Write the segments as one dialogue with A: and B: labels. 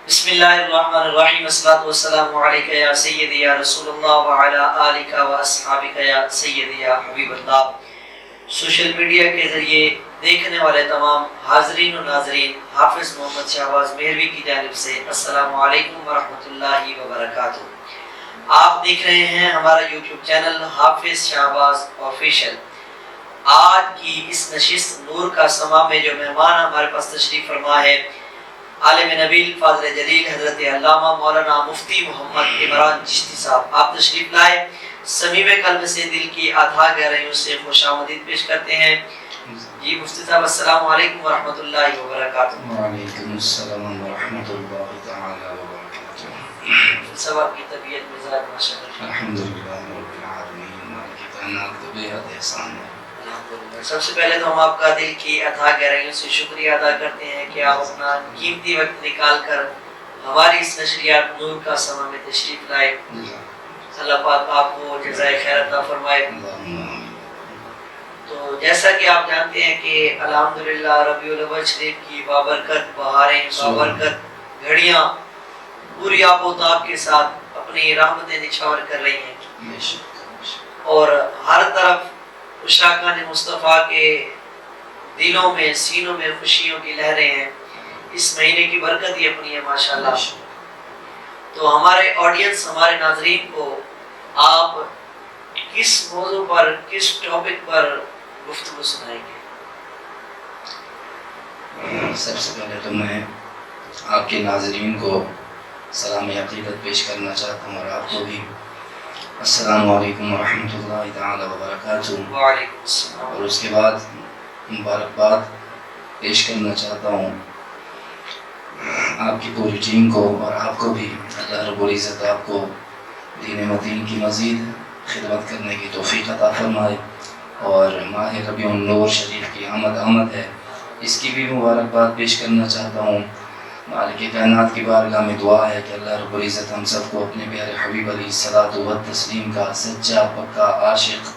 A: بسم اللہ الرحمن الرحیم، والصلاۃ والسلام علیک یا سیدی یا رسول اللہ وعلی آلک و اصحابک یا سیدی یا حبیب اللہ۔ سوشل میڈیا کے ذریعے دیکھنے والے تمام حاضرین و ناظرین، حافظ محمد شہباز مہروی کی جانب سے السلام علیکم ورحمۃ اللہ وبرکاتہ۔ آپ دیکھ رہے ہیں ہمارا یوٹیوب چینل حافظ شہباز آفیشیل۔ آج کی اس نشست نور کا سما میں جو مہمان ہمارے پاس تشریف فرما ہے، عالم نبیل فاضل جلیل حضرت علامہ مولانا مفتی محمد عمران چشتی صاحب، آپ تشریف لائے، صمیم قلب سے دل کی اتھاہ گہرائیوں سے خوش آمدید پیش کرتے ہیں۔ جی مفتی صاحب، السلام علیکم ورحمۃ اللہ وبرکاتہ۔
B: وعلیکم السلام ورحمۃ اللہ تعالی وبرکاتہ۔
A: صاحب آپ کی طبیعت مزاج ماشاءاللہ
B: الحمدللہ رب العالمین، مالک کائنات کا بے حد احسان ہے۔
A: الحمدللہ۔ سب سے پہلے تو ہم آپ کا دل کی اتھاہ گہرائیوں سے شکریہ ادا کرتے ہیں کہ آپ اپنا قیمتی وقت نکال کر ہماری اس نشریات نور کا سما میں تشریف لائے۔ اللہ پاک آپ کو جزائے خیر عطا فرمائے۔ تو جیسا کہ آپ جانتے ہیں کہ الحمدللہ ربیع الاول شریف کی بابرکت بہاریں، بابرکت گھڑیاں پوری آب و تاب کے ساتھ اپنی رحمتیں نچھاور کر رہی ہیں، اور ہر طرف عشاقان مصطفیٰ کے دلوں میں سینوں میں خوشیوں کی لہریں ہیں۔ اس مہینے کی برکت ہی اپنی ہے ماشاءاللہ۔ تو ہمارے آڈینس، ہمارے ناظرین کو آپ کس موضوع پر، کس ٹاپک پر گفتگو سنائیں گے؟
B: سب سے پہلے تو میں آپ کے ناظرین کو سلام عقیدت پیش کرنا چاہتا ہوں، اور آپ کو بھی السلام علیکم ورحمۃ اللہ تعالی وبرکاتہ۔
A: وعلیکم السلام۔
B: اور اس کے بعد مبارکباد پیش کرنا چاہتا ہوں آپ کی پوری ٹیم کو، اور آپ کو بھی اللہ رب العزت آپ کو دین متین کی مزید خدمت کرنے کی توفیق عطا فرمائے، اور ماہ ربیع النور شریف کی آمد ہے، اس کی بھی مبارکباد پیش کرنا چاہتا ہوں۔ مالک کائنات کی بارگاہ میں دعا ہے کہ اللہ رب العزت ہم سب کو اپنے پیارے حبیب علیہ الصلوۃ والتسلیم کا سچا پکا عاشق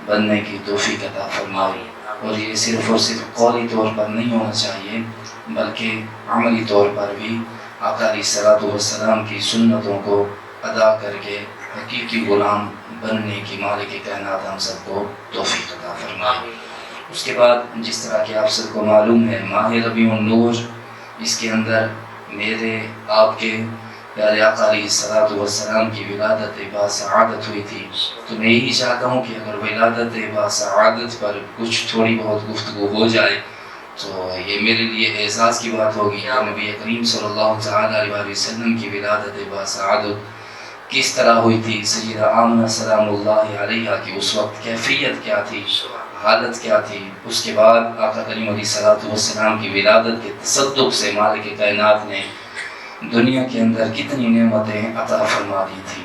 B: بننے کی توفیق عطا فرمائے، اور یہ صرف اور صرف قولی طور پر نہیں ہونا چاہیے، بلکہ عملی طور پر بھی آقا علیہ الصلوۃ والسلام کی سنتوں کو ادا کر کے حقیقی غلام بننے کی مالک کائنات ہم سب کو توفیق عطا فرمائے۔ اس کے بعد جس طرح کہ آپ سب کو معلوم ہے، ماہ ربیع النور، اس کے اندر میرے آپ کے پیارے آقا علیہ الصلوۃ والسلام کی ولادت باسعادت ہوئی تھی، تو میں یہی چاہتا ہوں کہ اگر ولادت باسعادت پر کچھ تھوڑی بہت گفتگو ہو جائے تو یہ میرے لیے اعزاز کی بات ہوگی۔ نبی کریم صلی اللہ تعالی علیہ وسلم کی ولادت باسعادت کس طرح ہوئی تھی، سیدہ آمنہ سلام اللہ علیہ کی اس وقت کیفیت کیا تھی، حالت کیا تھی، اس کے بعد آقا کریم علیہ الصلوۃ والسلام کی ولادت کے تصدق سے مالک کائنات نے دنیا کے اندر کتنی نعمتیں عطا فرما دی تھی۔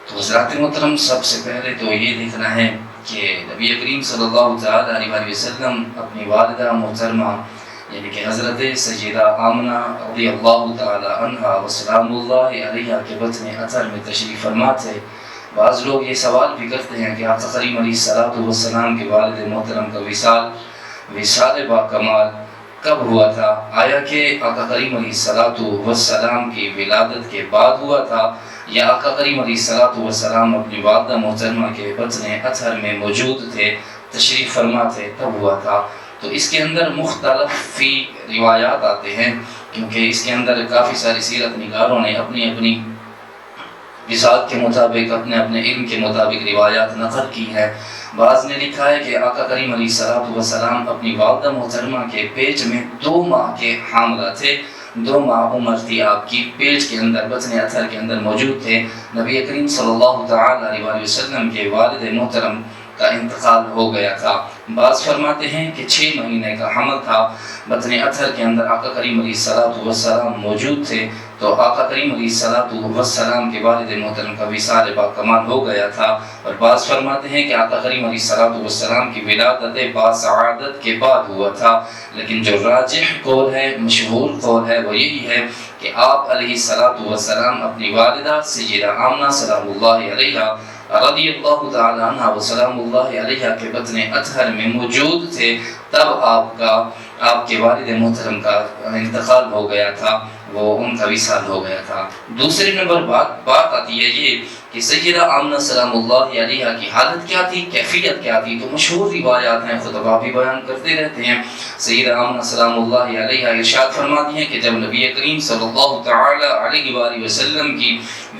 B: تو حضرات محترم، سب سے پہلے تو یہ دیکھنا ہے کہ نبی کریم صلی اللہ تعالی علیہ وسلم اپنی والدہ محترمہ یعنی کہ حضرت سیدہ آمنہ رضی اللہ تعالی عنہا وسلام اللہ علیہ کے بطن اطہر میں تشریف فرما تھے۔ بعض لوگ یہ سوال بھی کرتے ہیں کہ آقا کریم علیہ الصلوۃ والسلام کے والد محترم کا وصال با کمال کب ہوا تھا؟ آیا کہ آقا کریم علیہ الصلوۃ والسلام کی ولادت کے بعد ہوا تھا، یا آقا کریم علیہ الصلوۃ والسلام اپنی والدہ محترمہ کے بطن اطہر میں موجود تھے، تشریف فرما تھے، تب ہوا تھا؟ تو اس کے اندر مختلف فی روایات آتے ہیں، کیونکہ اس کے اندر کافی ساری سیرت نگاروں نے اپنی اپنی وصال کے مطابق، اپنے اپنے علم کے مطابق روایات نقل کی ہیں۔ بعض نے لکھا ہے کہ آقا کریم علیہ الصلوۃ والسلام اپنی والدہ محترمہ کے پیٹ میں 2 ماہ کے حاملہ تھے، 2 ماہ عمر تھی آپ کی، پیٹ کے اندر بطن اطہر کے اندر موجود تھے۔ نبی کریم صلی اللہ تعالی علیہ وسلم کے والد محترم کا انتقال ہو گیا تھا۔ بعض فرماتے ہیں کہ 6 مہینے کا حمل تھا، بطن اطہر کے اندر آقا کریم علیہ الصلوۃ والسلام موجود تھے، تو آقا کریم علیہ الصلوۃ والسلام کے والد محترم کا وصال با کمال ہو گیا تھا۔ اور بعض فرماتے ہیں کہ آقا کریم علیہ الصلوۃ والسلام کی ولادت باسعادت کے بعد ہوا تھا، لیکن جو راجح قول ہے، مشہور قول ہے، وہ یہی ہے کہ آپ علیہ الصلوۃ والسلام اپنی والدہ سیدہ آمنہ سلام اللہ علیہ رضی اللہ تعالی عنہ وسلام اللہ علیہ کے بطن اطہر میں موجود تھے، تب آپ کے والد محترم کا انتقال ہو گیا تھا۔ وہ ان کا وصال ہو گیا تھا۔ دوسری نمبر بات آتی ہے یہ کہ سیدہ آمنہ سلام اللہ علیہا کی حالت کیا تھی، کیفیت کیا تھی، تو مشہور روایات ہیں، خطبہ بھی بیان کرتے رہتے ہیں۔ سیدہ آمنہ سلام اللہ علیہا ارشاد فرماتی ہیں کہ جب نبی کریم صلی اللہ تعالی علیہ وآلہ وسلم کی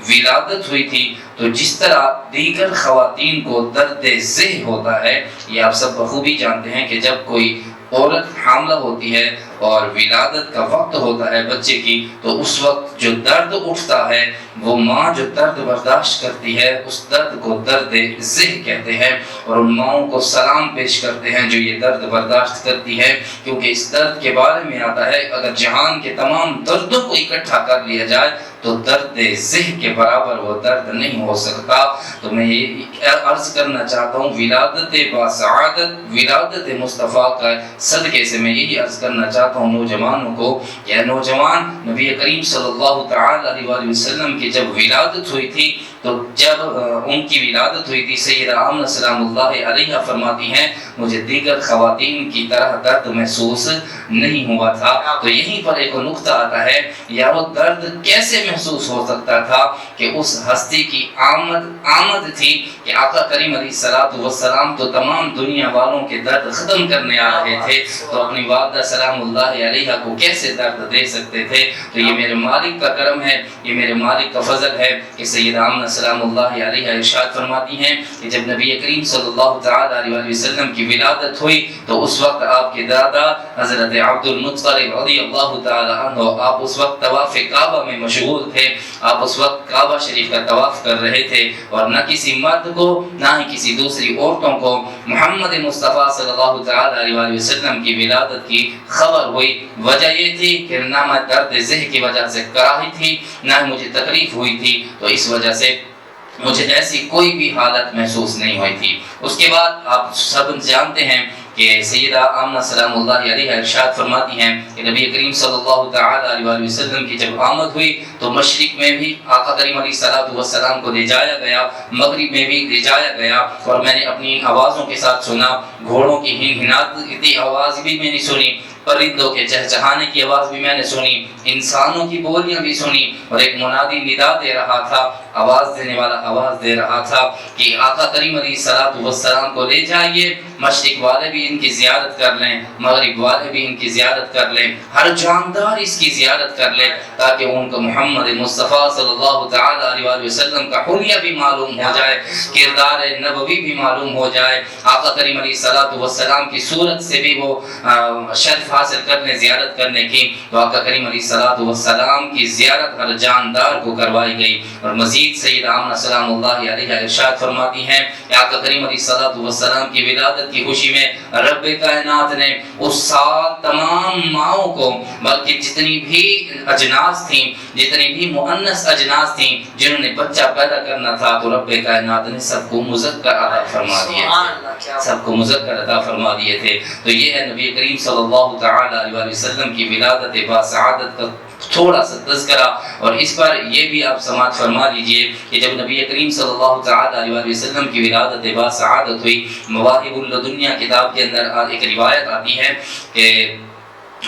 B: ولادت ہوئی تھی تو جس طرح دیگر خواتین کو درد ذہ ہوتا ہے، یہ آپ سب بخوبی جانتے ہیں کہ جب کوئی عورت حاملہ ہوتی ہے اور ولادت کا وقت ہوتا ہے بچے کی، تو اس وقت جو درد اٹھتا ہے وہ ماں جو درد برداشت کرتی ہے اس درد کو درد ذہ کہتے ہیں، اور ان ماؤں کو سلام پیش کرتے ہیں جو یہ درد برداشت کرتی ہے، کیونکہ اس درد کے بارے میں آتا ہے اگر جہان کے تمام دردوں کو اکٹھا کر لیا جائے تو درد ذہ کے برابر وہ درد نہیں ہو سکتا۔ تو میں یہ عرض کرنا چاہتا ہوں ولادت باسعادت، ولادت مصطفیٰ کا صدقے سے میں یہی عرض کرنا چاہتا ہوں نوجوانوں کو، یا نوجوان نبی کریم صلی اللہ تعالی علیہ وآلہ وسلم کی جب ولادت ہوئی تھی تو جب ان کی ولادت ہوئی تھی سیدہ آمنہ سلام اللہ علیہا فرماتی ہیں مجھے دیگر خواتین کی طرح درد محسوس نہیں ہوا تھا۔ تو یہیں پر ایک نقطہ آتا ہے، یا وہ درد کیسے محسوس ہو سکتا تھا کہ اس ہستی کی آمد تھی کہ آقا کریم علیہ الصلوۃ والسلام تو تمام دنیا والوں کے درد ختم کرنے آ رہے تھے، تو اپنی والدہ سلام اللہ علیہا کو کیسے درد دے سکتے تھے؟ تو یہ میرے مالک کا کرم ہے، یہ میرے مالک کا فضل ہے کہ سیدہ آمنہ سلام اللہ علیہا ارشاد فرماتی ہیں کہ جب نبی کریم صلی اللہ تعالی علیہ وسلم کی ولادت ہوئی تو اس وقت آپ کے دادا حضرت عبد المطلب رضی اللہ تعالی عنہ آپ اس وقت طواف کعبہ میں مشغول تھے، آپ اس وقت کعبہ شریف کا طواف کر رہے تھے، اور نہ کسی مرد کو نہ ہی کسی دوسری عورتوں کو محمد مصطفیٰ صلی اللہ تعالی علیہ وسلم کی ولادت کی خبر ہوئی۔ وجہ یہ تھی کہ نہ میں درد ذہ کی وجہ سے کراہی تھی نہ ہی مجھے تکلیف ہوئی تھی، تو اس وجہ سے مجھے ایسی کوئی بھی حالت محسوس نہیں ہوئی تھی۔ اس کے بعد آپ سب جانتے ہیں کہ سیدہ آمنہ سلام اللہ علیہا ارشاد فرماتی ہیں کہ نبی کریم صلی اللہ تعالی علیہ وسلم کی جب آمد ہوئی تو مشرق میں بھی آقا کریم علیہ الصلوۃ والسلام کو لے جایا گیا، مغرب میں بھی لے جایا گیا، اور میں نے اپنی آوازوں کے ساتھ سنا، گھوڑوں کی ہنہناتی آواز بھی میں نے سنی، پرندوں کے چہچہانے کی آواز بھی میں نے سنی، انسانوں کی بولیاں بھی سنی، اور ایک منادی ندا دے رہا تھا، آواز دینے والا آواز دے رہا تھا کہ آقا کریم علیہ الصلوۃ والسلام کو لے جائیے، مشرق والے بھی ان کی زیارت کر لیں، مغرب والے بھی ان کی زیارت کر لیں، ہر جاندار اس کی زیارت کر لیں، تاکہ ان کو محمد مصطفیٰ صلی اللہ تعالی علیہ وسلم کا حلیہ بھی معلوم ہو جائے، کردار نبوی بھی معلوم ہو جائے، آقا کریم علیہ الصلوۃ والسلام کی صورت سے بھی وہ شرف حاصل کرنے، زیارت کرنے کی۔ تو آقا کریم علیہ الصلوۃ والسلام کی زیارت ہر جاندار کو کروائی گئی۔ اور مزید سیدہ آمنہ سلام اللہ علیہا ارشاد فرماتی ہیں کہ آقا کریم علیہ الصلوۃ والسلام کی ولادت کی خوشی میں رب کائنات نے اس سال تمام ماؤں کو، بلکہ جتنی بھی اجناس تھیں، جتنی بھی مؤنث اجناس تھیں جنہوں نے بچہ پیدا کرنا تھا، تو رب کائنات نے سب کو مذکر عطا فرما دیے، سب کو مذکر عطا فرما دیے تھے۔ تو یہ ہے نبی کریم صلی اللہ تعالی علیہ وسلم کی ولادت باسعادت کا تھوڑا سا تذکرہ۔ اور اس پر یہ بھی آپ سماعت فرما لیجئے کہ جب نبی کریم صلی اللہ تعالی علیہ وسلم کی ولادت باسعادت ہوئی، مواہب اللدنیا کتاب کے اندر ایک روایت آتی ہے کہ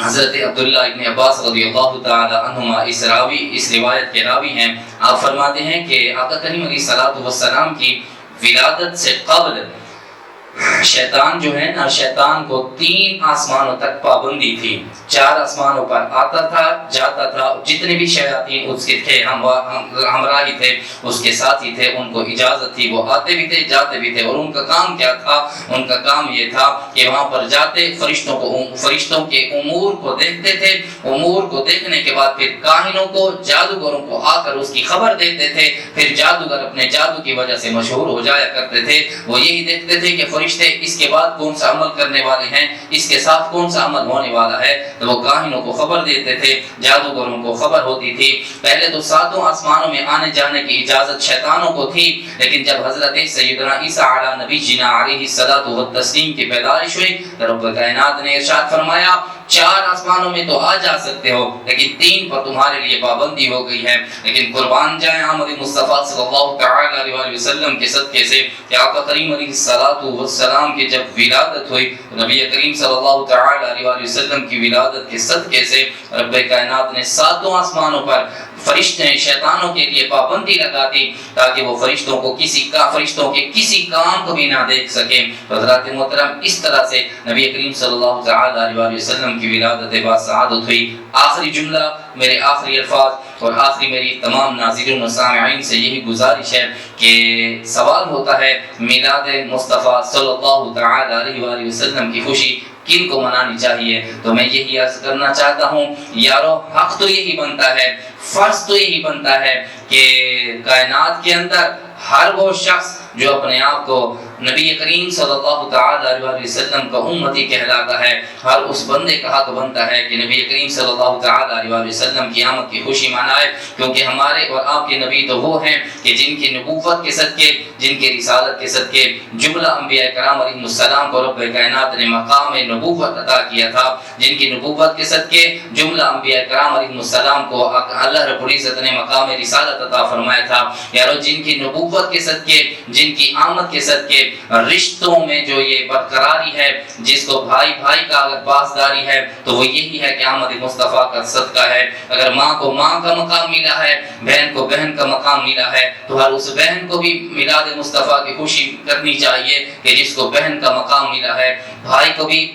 B: حضرت عبداللہ ابن عباس رضی اللہ تعالی عنہما اس روایت کے راوی ہیں، آپ فرماتے ہیں کہ آقا کریم علیہ الصلوۃ والسلام کی ولادت سے قبل شیطان جو ہے نا، شیطان کو 3 آسمانوں تک پابندی تھی، 4 آسمانوں پر آتا تھا جاتا تھا، جتنے بھی شیاطین اس کے تھے ہمراہی تھے، اس کے ساتھی تھے، ان کو اجازت تھی، وہ آتے بھی تھے جاتے بھی تھے۔ اور ان کا کام کیا تھا؟ ان کا کام یہ تھا کہ وہاں پر جاتے فرشتوں کے امور کو دیکھتے تھے، امور کو دیکھنے کے بعد پھر کاہنوں کو، جادوگروں کو آ کر اس کی خبر دیتے تھے، پھر جادوگر اپنے جادو کی وجہ سے مشہور ہو جایا کرتے تھے۔ وہ یہی دیکھتے تھے کہ فرشتے اس کے بعد کون سا عمل کرنے والے ہیں، اس کے ساتھ کون سا عمل ہونے والا ہے، تو وہ کاہنوں کو خبر دیتے تھے، جادوگروں کو خبر ہوتی تھی۔ پہلے تو 7 آسمانوں میں آنے جانے کی اجازت شیطانوں کو تھی، لیکن جب حضرت سیدنا عیسیٰ علی نبینا علیہ الصلوۃ والتسلیم کی پیدائش ہوئی تو رب کائنات نے ارشاد فرمایا 4 آسمانوں میں تو آ جا سکتے ہو لیکن 3 پر تمہارے لیے پابندی ہو گئی ہے. لیکن قربان جائیں احمد مصطفیٰ صلی اللہ تعالی علیہ وآلہ وسلم کے صدقے سے کہ آقا کریم علیہ السلام کی جب ولادت ہوئی تو نبی کریم صلی اللہ تعالی علیہ وآلہ وسلم کی ولادت کے صدقے سے رب کائنات نے 7 آسمانوں پر فرشتے شیطانوں کے لیے پابندی لگا دی تاکہ وہ فرشتوں کے کسی کام کو بھی نہ دیکھ سکیں. حضرات محترم اس طرح سے نبی کریم صلی اللہ تعالی علیہ وآلہ وسلم کی ولادت باسعادت ہوئی. آخری جملہ میرے آخری الفاظ اور آخری میری تمام ناظرین و سامعین سے یہی گزارش ہے کہ سوال ہوتا ہے میلاد مصطفیٰ صلی اللہ تعالی علیہ وآلہ وسلم کی خوشی کن کو منانی چاہیے. تو میں یہی عرض کرنا چاہتا ہوں یارو حق تو یہی بنتا ہے, فرض تو یہی بنتا ہے کہ کائنات کے اندر ہر وہ شخص جو اپنے آپ کو نبی کریم صلی اللہ تعالی علیہ وسلم کا امتی کہلاتا ہے, ہر اس بندے کا حق بنتا ہے کہ نبی کریم صلی اللہ تعالی علیہ وسلم کی آمد کی خوشی منائے. کیونکہ ہمارے اور آپ کے نبی تو وہ ہیں کہ جن کی نبوت کے صدقے, جن کی رسالت کے صدقے جملہ انبیاء کرام علیہ السلام کو رب کائنات نے مقام نبوت عطا کیا تھا, جن کی نبوت کے صدقے جملہ انبیاء کرام علیہ السلام کو اللہ رب العزت نے مقام رسالت عطا فرمایا تھا. یارو جن کی نبوت کے صدقے, جن کی آمد کے صدقے رشتوں میں جو یہ برقراری ہے, جس کو بھائی بھائی کا اگر پاسداری ہے تو وہ یہی ہے کہ آمد مصطفیٰ کا صدقہ ہے. اگر ماں کو ماں کا مقام ملا ہے, بہن کو بہن کا مقام ملا ہے, تو ہر اس بہن کو بھی میلاد مصطفیٰ کی خوشی کرنی چاہیے کہ جس کو بہن کا مقام ملا ہے. بھائی کو بھی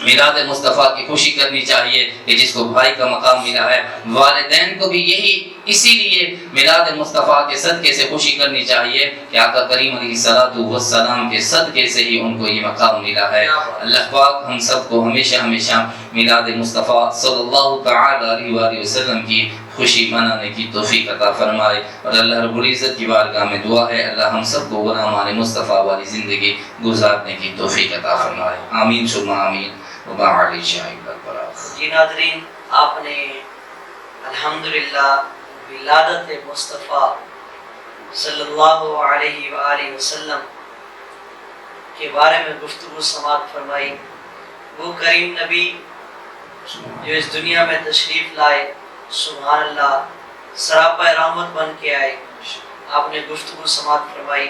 B: میلاد مصطفیٰ کی خوشی کرنی چاہیے کہ جس کو بھائی کا مقام ملا ہے. والدین کو بھی یہی اسی لیے میلاد مصطفیٰ کے صدقے سے خوشی کرنی چاہیے کہ آقا کریم علیہ السلام کے صدقے سے ہی ان کو یہ مقام ملا ہے. اللہ پاک ہم سب کو ہمیشہ ہمیشہ میلاد مصطفیٰ صلی اللہ تعالی علیہ وآلہ وسلم کی خوشی منانے کی توفیق عطا فرمائے. اور اللہ رب العزت کی بارگاہ میں دعا ہے اللہ ہم سب کو غلامان مصطفیٰ والی زندگی گزارنے کی توفیق عطا فرمائے. آمین ثم آمین.
A: جی ناظرین, آپ نے الحمدللہ ولادت مصطفیٰ صلی اللہ علیہ وآلہ وسلم کے بارے میں گفتگو سماعت فرمائی. وہ کریم نبی جو اس دنیا میں تشریف لائے, سبحان اللہ, سراپا رحمت بن کے آئے, آپ نے گفتگو سماعت فرمائی.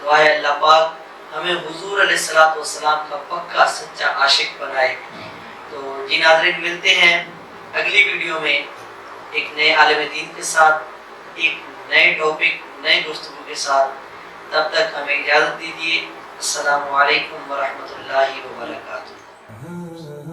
A: دعا ہے اللہ پاک ہمیں حضور علیہ السلام کا پکا سچا عاشق بنائے. تو جی ناظرین, ملتے ہیں اگلی ویڈیو میں ایک نئے عالم دین کے ساتھ, ایک نئے ٹاپک, نئے گفتگو کے ساتھ. تب تک ہمیں اجازت دیجیے. السلام علیکم ورحمۃ اللہ وبرکاتہ.